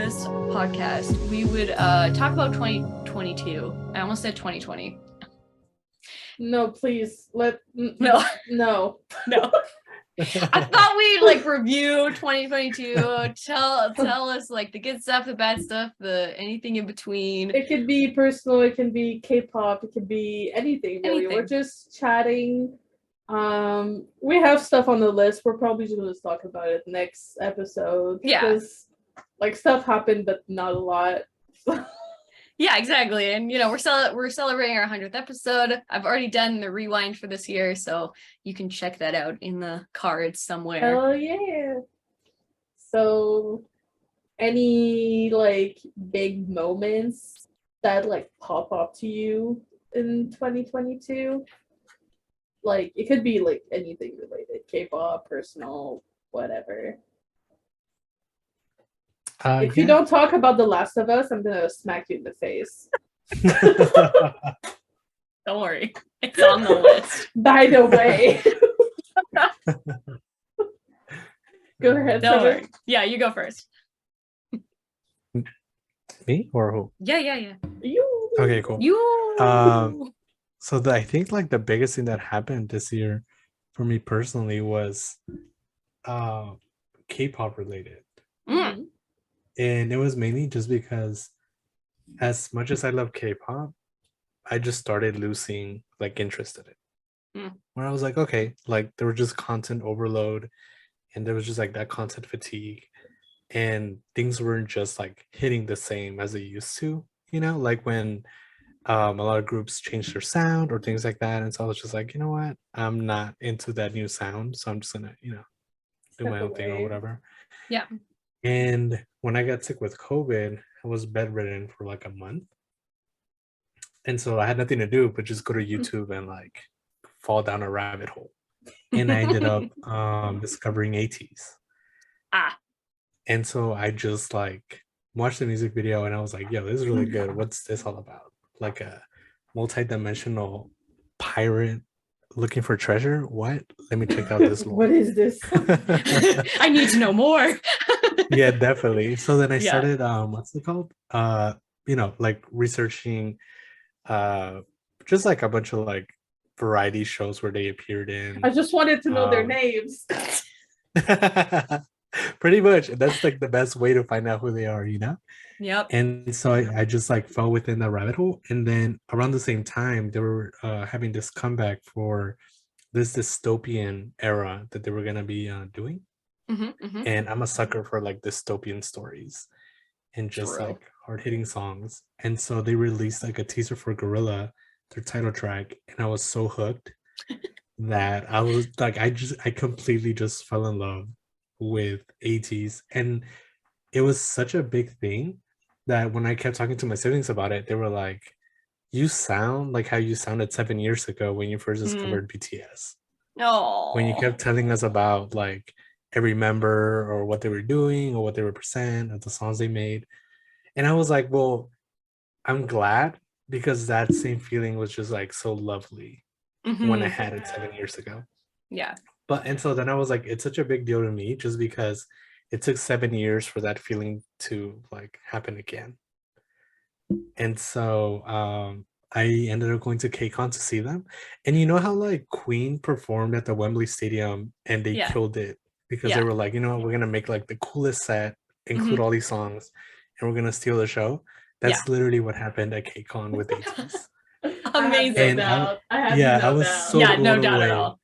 this podcast, we would talk about 2022. I almost said 2020. No, please. No. No. I thought we'd review 2022, tell us the good stuff, the bad stuff, the anything in between. It could be personal, it can be K-pop, it could be anything really. We're just chatting. We have stuff on the list. We're probably just gonna talk about it next episode. Yeah. Because stuff happened but not a lot. Yeah, exactly. And we're celebrating our 100th episode. I've already done the rewind for this year, so you can check that out in the cards somewhere. Hell yeah. So any big moments that pop up to you in 2022? It could be anything related, K-pop, personal, whatever. If you don't talk about The Last of Us, I'm gonna smack you in the face. Don't worry, it's on the list. By the way. Go ahead. Don't worry. Yeah, you go first. Me or who? Yeah. You. Okay, cool. You. So I think the biggest thing that happened this year for me personally was K-pop related. Mm. And it was mainly just because as much as I love K-pop, I just started losing interest in it. Mm. Where I was like, okay, there was just content overload and there was just that content fatigue and things weren't just hitting the same as they used to, when a lot of groups changed their sound or things like that. And so I was just you know what? I'm not into that new sound. So I'm just gonna, do my own thing or whatever. Yeah. And when I got sick with COVID, I was bedridden for a month. And so I had nothing to do but just go to YouTube and fall down a rabbit hole. And I ended up discovering ATEEZ. And so I just watched the music video and I was like, yo, this is really good. What's this all about? A multi-dimensional pirate looking for treasure? What? Let me check out this. What is this? I need to know more. Yeah, definitely. So then I started what's it called? Researching just a bunch of variety shows where they appeared in. I just wanted to know their names. Pretty much. That's the best way to find out who they are, Yep. And so I just fell within the rabbit hole. And then around the same time, they were having this comeback for this dystopian era that they were going to be doing. Mm-hmm. And I'm a sucker for dystopian stories and just hard-hitting songs. And so they released a teaser for Gorilla, their title track, and I was so hooked that I was I completely just fell in love with ATEEZ. And it was such a big thing that when I kept talking to my siblings about it, they were like, you sound like how you sounded 7 years ago when you first discovered BTS. Oh. When you kept telling us about every member or what they were doing or what they represent or the songs they made. And I was like, well, I'm glad because that same feeling was just so lovely when I had it 7 years ago. Yeah. And so then I was like, it's such a big deal to me just because it took 7 years for that feeling to happen again. And so I ended up going to KCON to see them. And you know how Queen performed at the Wembley Stadium and they killed it because they were you know what, we're gonna make the coolest set, include all these songs, and we're gonna steal the show. That's literally what happened at KCON with ATEEZ. Amazing. I was so no doubt away. at all.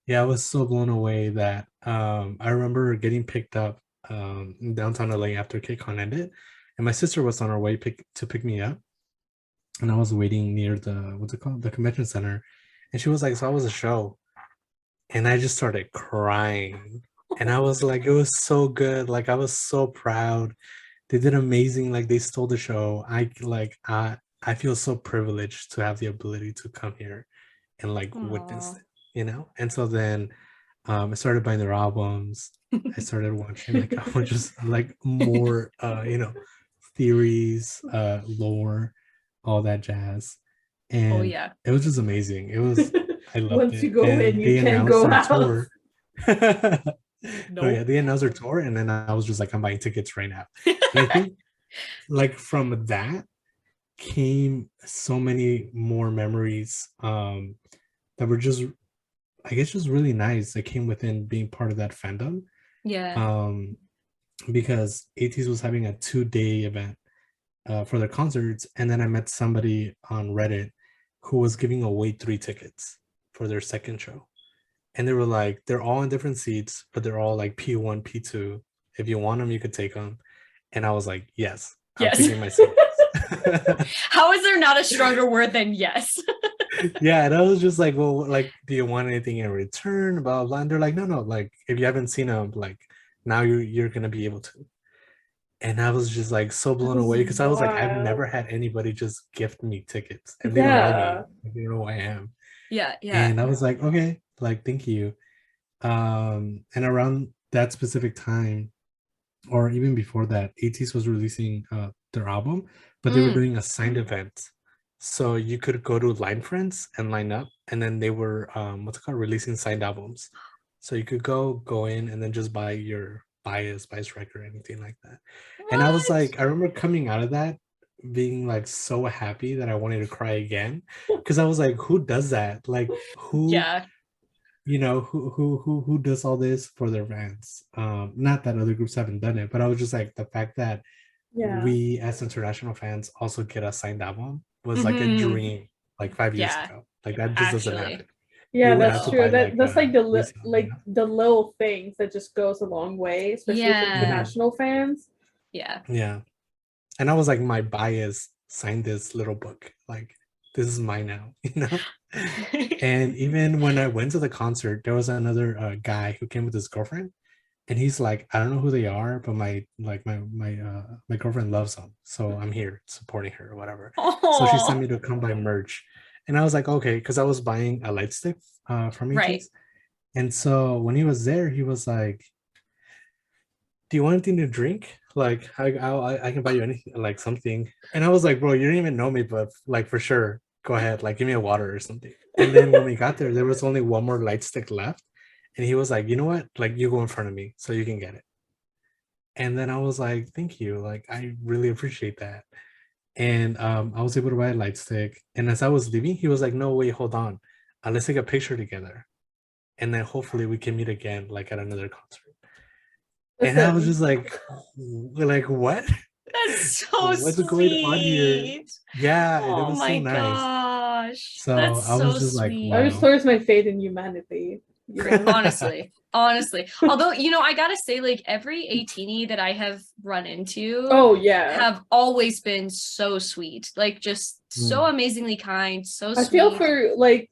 Yeah, I was so blown away that I remember getting picked up in downtown LA after KCON ended, and my sister was on her way to pick me up, and I was waiting near the convention center, and she was like, so how was the show? And I just started crying, and I was like, it was so good. I was so proud. They did amazing. They stole the show. I feel so privileged to have the ability to come here and witness it, And so then I started buying their albums. I started watching just more theories, lore, all that jazz. And it was just amazing. It was I loved Once it. you go in, you can't go out. No, yeah, they announced their tour, and then I was just like, I'm buying tickets right now. And I think like from that came so many more memories that were just, I guess, just really nice that came within being part of that fandom. Yeah. Because ATEEZ was having a 2-day event for their concerts, and then I met somebody on Reddit who was giving away 3 tickets for their second show. And they were like, they're all in different seats, but they're all like P1, P2. If you want them, you could take them. And I was like, yes, I'm Yes. taking my seats. How is there not a stronger word than yes? Yeah, and I was just like, well, like, do you want anything in return? Blah, blah. And they're like, no, like, if you haven't seen them, like, now you're gonna be able to. And I was just like so blown away because I was like, I've never had anybody just gift me tickets, and they don't know me, they don't know who I am. Yeah. And I was like, okay, like, thank you. And around that specific time, or even before that, ATEEZ was releasing their album, but they were doing a signed event. So you could go to Line Friends and line up, and then they were what's it called, releasing signed albums. So you could go in and then just buy your bias record or anything like that. What? And I was like, I remember coming out of that being like so happy that I wanted to cry again, because I was like, who does that? Like, who? Yeah. You know, who does all this for their fans? Not that other groups haven't done it, but I was just like, the fact that we as international fans also get a signed album was like a dream, like 5 years ago. Like, that just doesn't happen. Yeah, You would that's have to true. buy, like, That's like resale, you know? the little things that just goes a long way, especially with international fans. Yeah. Yeah. And I was like, my bias signed this little book. Like, this is mine now, you know? And even when I went to the concert, there was another guy who came with his girlfriend, and he's like, I don't know who they are, but my girlfriend loves them, so I'm here supporting her or whatever. So she sent me to come buy merch, and I was like, okay, because I was buying a light stick from ATEEZ. Right. And so when he was there, he was like, do you want anything to drink? Like, I can buy you anything, like something. And I was like, bro, you don't even know me, but like, for sure, go ahead, like, give me a water or something. And then when we got there was only one more light stick left, and he was like, you know what, like, you go in front of me so you can get it. And then I was like, thank you, like, I really appreciate that. And I was able to buy a light stick, and as I was leaving, he was like, no, wait, hold on, let's take a picture together, and then hopefully we can meet again, like, at another concert. And I was just like, what? That's so what's sweet. going on here? Yeah, and it Oh was my so nice. gosh. So that's I was so just sweet. like, wow. I restores my faith in humanity. You know? Honestly. Although, you know, I gotta say, like, every ATEEZ that I have run into have always been so sweet. Like, just so amazingly kind, so sweet. I feel for, like,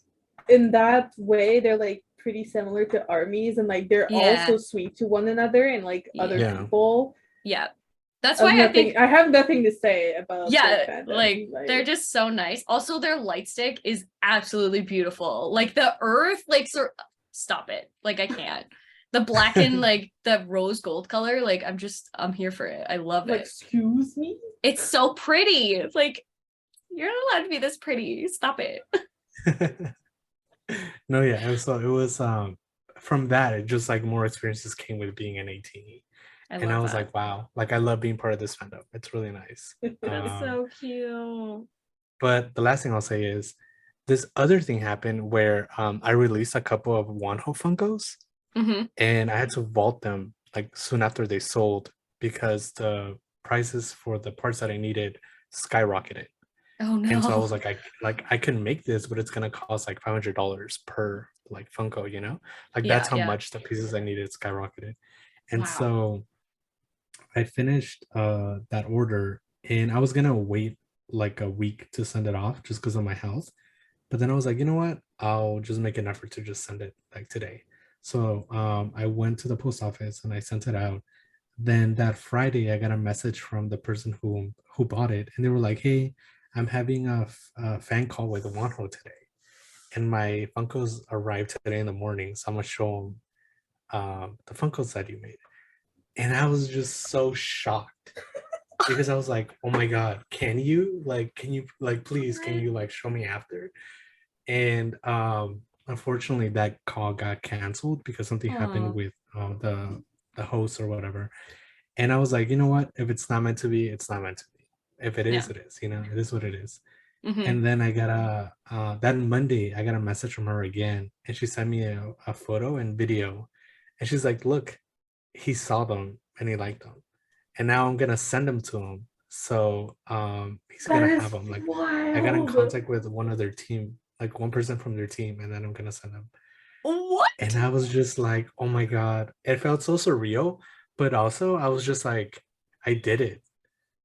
in that way, they're like pretty similar to armies, and like they're also sweet to one another and like other people. Yeah. That's why I think I have nothing to say about like they're just so nice. Also, their light stick is absolutely beautiful. Like, the earth, like, stop it. Like, I can't. The black and like the rose gold color, like, I'm here for it. I love it. Excuse me? It's so pretty. It's like, you're not allowed to be this pretty. Stop it. No, yeah. And so it was from that, it just like more experiences came with being an ATEEZ. And I was like, wow, like, I love being part of this fandom. It's really nice. That's so cute. But the last thing I'll say is this other thing happened where I released a couple of Wonho Funkos, and I had to vault them like soon after they sold because the prices for the parts that I needed skyrocketed. Oh no. And so I was like, I can make this, but it's gonna cost like $500 per like Funko, you know? Like, that's how much the pieces I needed skyrocketed. And so I finished that order, and I was gonna wait like a week to send it off just because of my health. But then I was like, you know what? I'll just make an effort to just send it like today. So I went to the post office and I sent it out. Then that Friday, I got a message from the person who bought it, and they were like, hey, I'm having a fan call with Wonho today, and my Funkos arrived today in the morning, so I'm gonna show them the Funkos that you made. And I was just so shocked because I was like, oh my god, can you like please can you like show me after? And unfortunately that call got canceled because something happened Oh, with the host or whatever. And I was like, you know what? If it's not meant to be, it's not meant to be. If it yeah. is, it is. You know, it is what it is. Mm-hmm. And then I got that Monday, I got a message from her again, and she sent me a photo and video, and she's like, "Look, he saw them and he liked them, and now I'm gonna send them to him. So he's That gonna is have them. Like, I got in wild. contact with one of their team, like one person from their team, and then I'm gonna send them." And What? I was just like, "Oh my god!" It felt so surreal, but also I was just like, "I did it."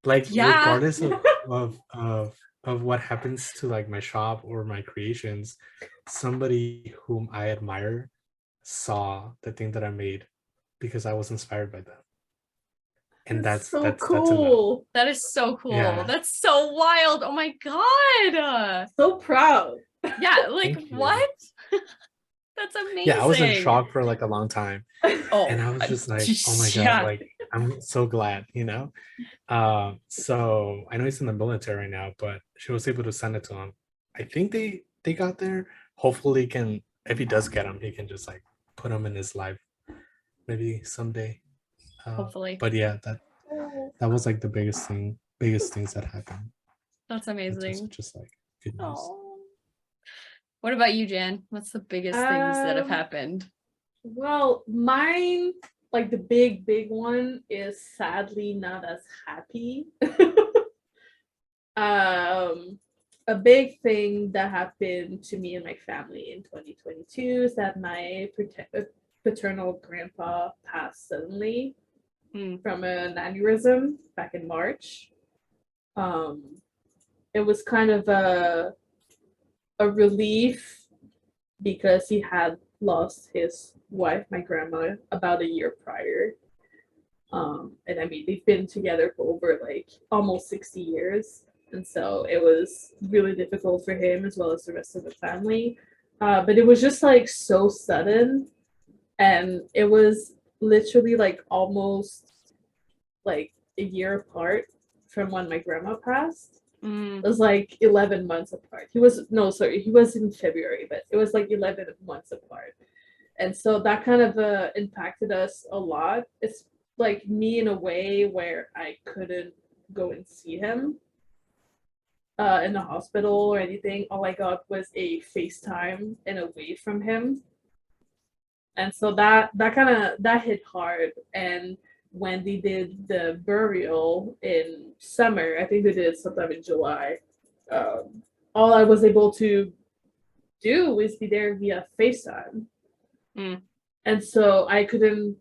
Like Yeah. regardless of what happens to like my shop or my creations, somebody whom I admire saw the thing that I made because I was inspired by them, and That's that's so that's enough. cool. That is so cool. Yeah, That's so wild. Oh my God. So proud. Yeah, like thank you. what? That's Yeah, I was in amazing. shock for like a long time, and Oh, I was just like, "Oh my god!" yeah. Like I'm so glad, you know. So I know he's in the military right now, but she was able to send it to him. I think they got there. Hopefully, can if he does get him, he can just like put him in his life maybe someday. Hopefully. But yeah, that was like the biggest things that happened. That's Which was amazing. just like good news. Oh. What about you, Jan? What's the biggest things that have Um, happened? well, mine, like the big one, is sadly not as happy. um, a big thing that happened to me and my family in 2022 is that my paternal grandpa passed suddenly Hmm. from an aneurysm back in March. Um, it was kind of a relief because he had lost his wife, my grandma, about a year prior. And I mean, they've been together for over like almost 60 years. And so it was really difficult for him as well as the rest of the family. But it was just like so sudden. And it was literally like almost like a year apart from when my grandma passed. Mm. It was like 11 months apart. He was, no, sorry, he was in February, but it was like 11 months apart. And so that kind of impacted us a lot. It's like me in a way where I couldn't go and see him in the hospital or anything. All I got was a FaceTime and a wave from him. And so that kind of that hit hard. And when they did the burial in summer, I think they did it sometime in July. All I was able to do was be there via FaceTime. Mm. And so I couldn't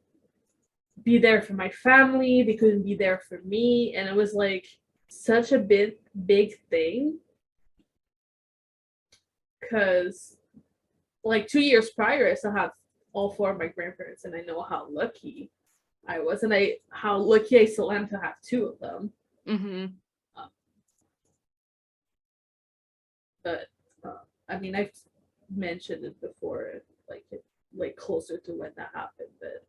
be there for my family, they couldn't be there for me, and it was like such a big thing because like 2 years prior I still have all four of my grandparents, and I know how lucky I was, and how lucky I still am to have two of them. Mm-hmm. But I mean, I've mentioned it before, like closer to when that happened, but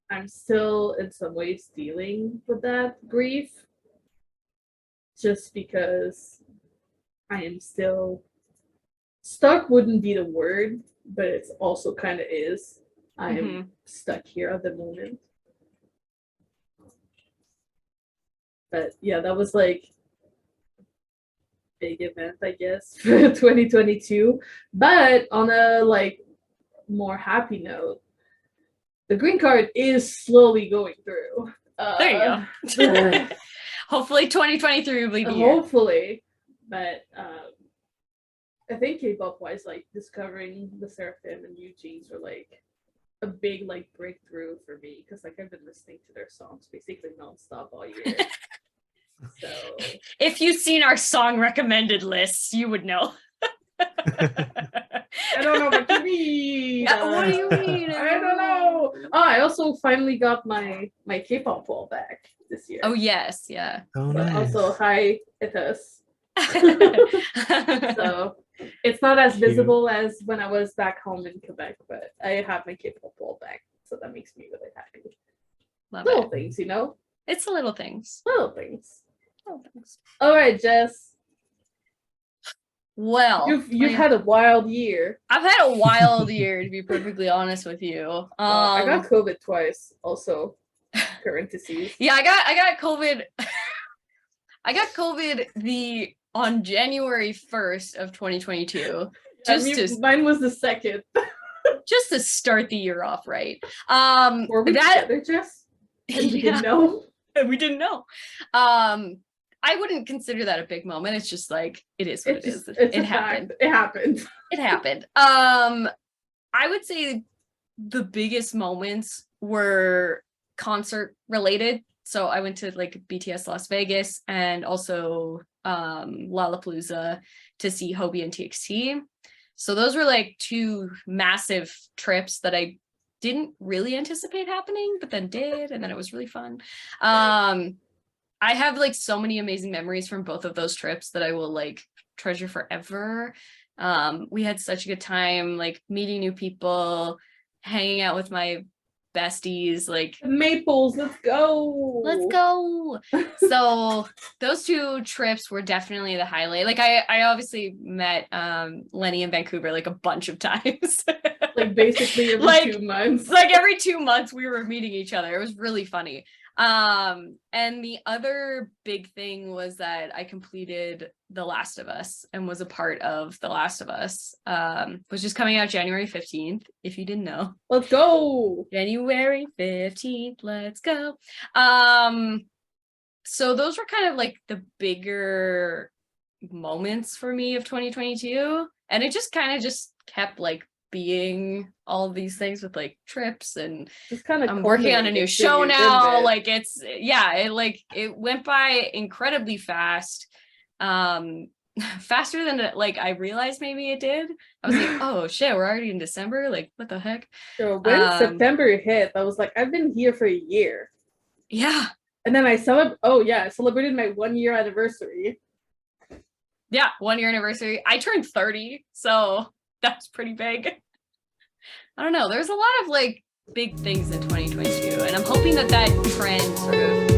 I'm still in some ways dealing with that grief just because I am still stuck, wouldn't be the word, but it's also kind of is. I am Mm-hmm. stuck here at the moment. But yeah, that was like big event, I guess, for 2022. But on a like more happy note, the green card is slowly going through. There you go. Hopefully 2023 will be the year. Hopefully, but I think K-pop wise, like discovering the Seraphim and Eugene's were like a big like breakthrough for me because like I've been listening to their songs basically nonstop all year. So If you've seen our song recommended lists, you would know. I don't know what you mean. What do you mean? I don't know. Oh, I also finally got my K-pop ball back this year. Oh yes, yeah. Oh, But nice. also hi Itas. So it's not as Cute. visible as when I was back home in Quebec, but I have my K-pop ball back, so that makes me really happy. Love Little it. things, you know. It's the little things. Little things. Little things. All right, Jess. Well, You've had a wild year. I've had a wild year, to be perfectly honest with you. I got COVID twice, also. Parentheses. Yeah, I got COVID. I got COVID on January 1st of 2022. Mine was the second. Just to start the year off right. Were we together, Jess? And we didn't know. We didn't know. I wouldn't consider that a big moment. It's just like it is what it is. It happened. It happened. It happened. I would say the biggest moments were concert related. So I went to like BTS Las Vegas and also Lollapalooza to see Hobie and TXT. So those were like two massive trips that I didn't really anticipate happening, but then did, and then it was really fun. I have like so many amazing memories from both of those trips that I will like treasure forever. We had such a good time, like meeting new people, hanging out with my besties, like Maples, let's go. So those two trips were definitely the highlight. Like I obviously met Lenny in Vancouver like a bunch of times. Like basically every 2 months. Like every 2 months we were meeting each other. It was really funny. And the other big thing was that I completed The Last of Us and was a part of The Last of Us, which is coming out January 15th, if you didn't know. Let's go. January 15th, let's go. So those were kind of like the bigger moments for me of 2022. And it just kind of just kept like being all these things with like trips, and just kind of I'm working on a new show now. Like it went by incredibly fast, faster than like I realized maybe it did. I was like, oh shit, we're already in December, like what the heck. So when September hit, I was like, I've been here for a year. Yeah. And then I celebrated my 1 year anniversary. Yeah, 1 year anniversary. I turned 30, so that's pretty big. I don't know. There's a lot of like big things in 2022, and I'm hoping that trend sort of